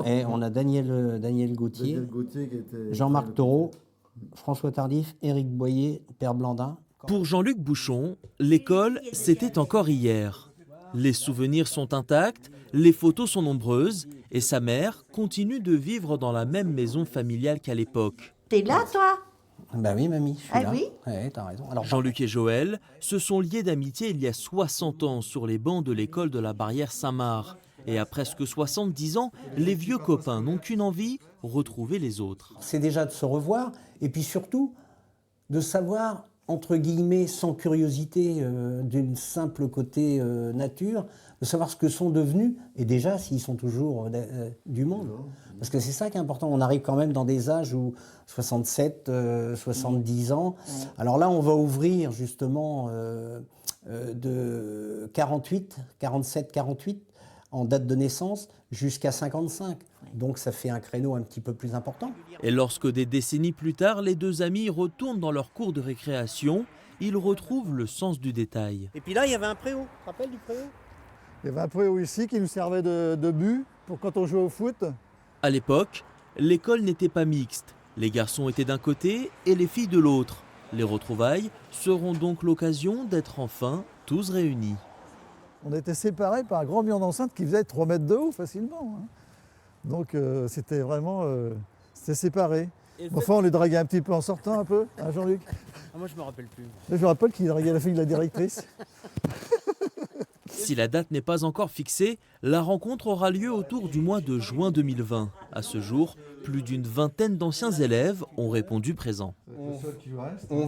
Et on a Daniel Gauthier, Jean-Marc Thoreau, François Tardif, Éric Boyer, Père Blandin. Pour Jean-Luc Bouchon, l'école, c'était encore hier. Les souvenirs sont intacts, les photos sont nombreuses et sa mère continue de vivre dans la même maison familiale qu'à l'époque. T'es là, toi? Bah oui, mamie, je suis là. Oui. Ouais, t'as raison. Alors, Jean-Luc et Joël se sont liés d'amitié il y a 60 ans sur les bancs de l'école de la Barrière Saint-Marc. Et à presque 70 ans, les vieux copains n'ont qu'une envie, retrouver les autres. c'est déjà de se revoir et puis surtout de savoir, entre guillemets, sans curiosité d'une simple côté nature, de savoir ce que sont devenus et déjà s'ils sont toujours du monde. Parce que c'est ça qui est important. On arrive quand même dans des âges où 67, 70 ans. Alors là, on va ouvrir justement de 47, 48 en date de naissance jusqu'à 55. Donc ça fait un créneau un petit peu plus important. Et lorsque des décennies plus tard, les deux amis retournent dans leur cours de récréation, ils retrouvent le sens du détail. Et puis là, il y avait un préau. Tu te rappelles du préau? Il y avait un préau ici qui nous servait de but pour quand on jouait au foot. À l'époque, l'école n'était pas mixte. Les garçons étaient d'un côté et les filles de l'autre. Les retrouvailles seront donc l'occasion d'être enfin tous réunis. On était séparés par un grand mur d'enceinte qui faisait 3 mètres de haut facilement. Donc c'était vraiment c'était séparé. Enfin, on les draguait un petit peu en sortant un peu, hein, Jean-Luc? Moi, je me rappelle plus. Je me rappelle qu'il draguait la fille de la directrice. Si la date n'est pas encore fixée, la rencontre aura lieu autour du mois de juin 2020. À ce jour, plus d'une vingtaine d'anciens élèves ont répondu présents.